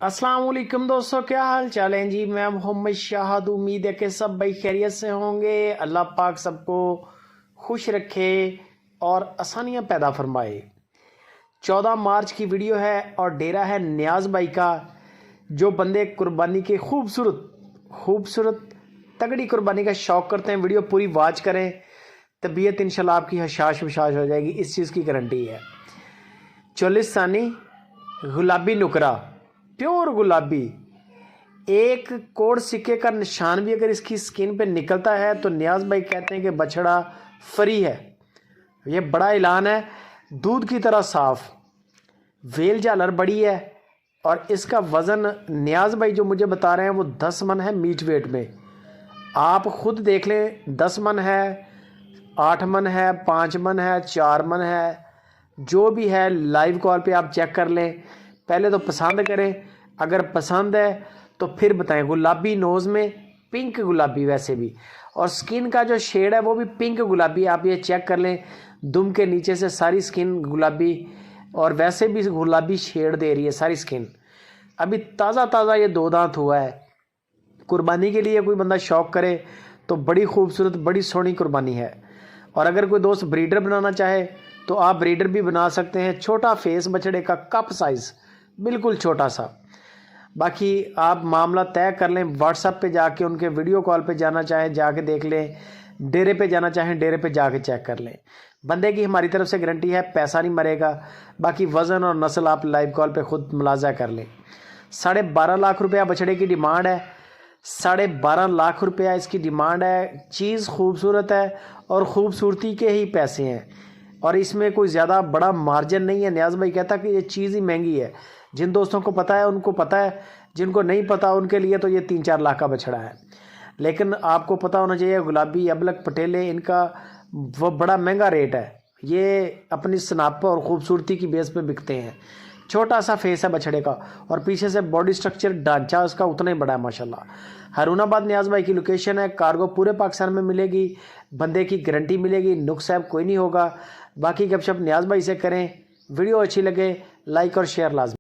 अस्सलाम वालेकुम दोस्तों, क्या हाल चाल है जी। मैं मोहम्मद शाहद, उम्मीद है कि सब भाई खैरियत से होंगे। अल्लाह पाक सबको खुश रखे और आसानियाँ पैदा फरमाए। 14 मार्च की वीडियो है और डेरा है नियाज़ भाई का, जो बंदे कुर्बानी के खूबसूरत तगड़ी कुर्बानी का शौक़ करते हैं। वीडियो पूरी वाच करें, तबीयत इंशाल्लाह आपकी हशाश वशाश हो जाएगी, इस चीज़ की गारंटी है। चोलिस्तानी गुलाबी नुकरा, प्योर गुलाबी, एक कोड सिक्के का निशान भी अगर इसकी स्किन पे निकलता है तो नियाज भाई कहते हैं कि बछड़ा फ्री है। ये बड़ा ऐलान है। दूध की तरह साफ, वेल झालर बड़ी है और इसका वज़न नियाज भाई जो मुझे बता रहे हैं वो 10 मन है मीट वेट में। आप खुद देख लें, 10 मन है, 8 मन है, 5 मन है, 4 मन है, जो भी है लाइव कॉल पे आप चेक कर लें। पहले तो पसंद करें, अगर पसंद है तो फिर बताएं। गुलाबी नोज़ में, पिंक गुलाबी वैसे भी, और स्किन का जो शेड है वो भी पिंक गुलाबी। आप ये चेक कर लें, दुम के नीचे से सारी स्किन गुलाबी और वैसे भी गुलाबी शेड दे रही है सारी स्किन। अभी ताज़ा ये 2 दांत हुआ है। कुर्बानी के लिए कोई बंदा शौक़ करे तो बड़ी खूबसूरत बड़ी सोहनी कुर्बानी है। और अगर कोई दोस्त ब्रीडर बनाना चाहे तो आप ब्रीडर भी बना सकते हैं। छोटा फेस बछड़े का, कप साइज़ बिल्कुल छोटा सा। बाकी आप मामला तय कर लें, व्हाट्सएप पे जाके उनके वीडियो कॉल पे जाना चाहें जाके देख लें, डेरे पे जाना चाहें डेरे पे जाके चेक कर लें। बंदे की हमारी तरफ से गारंटी है, पैसा नहीं मरेगा। बाकी वज़न और नस्ल आप लाइव कॉल पे ख़ुद मुलाजा कर लें। 12.5 लाख रुपया बछड़े की डिमांड है। 12.5 लाख रुपया इसकी डिमांड है। चीज़ खूबसूरत है और ख़ूबसूरती के ही पैसे हैं और इसमें कोई ज़्यादा बड़ा मार्जिन नहीं है। नियाज़ भाई कहता कि ये चीज़ ही महंगी है। जिन दोस्तों को पता है उनको पता है, जिनको नहीं पता उनके लिए तो ये 3-4 लाख का बछड़ा है। लेकिन आपको पता होना चाहिए, गुलाबी अबलक पटेले, इनका वो बड़ा महंगा रेट है। ये अपनी सनाप और ख़ूबसूरती की बेस पे बिकते हैं। छोटा सा फेस है बछड़े का और पीछे से बॉडी स्ट्रक्चर ढांचा उसका उतना ही बड़ा है माशाल्लाह। हारूनाबाद नियाज़ भाई की लोकेशन है। कार्गो पूरे पाकिस्तान में मिलेगी, बंदे की गारंटी मिलेगी, नुक्स ऐप कोई नहीं होगा। बाकी गपशप नियाज़ भाई से करें। वीडियो अच्छी लगे लाइक और शेयर लाजमी।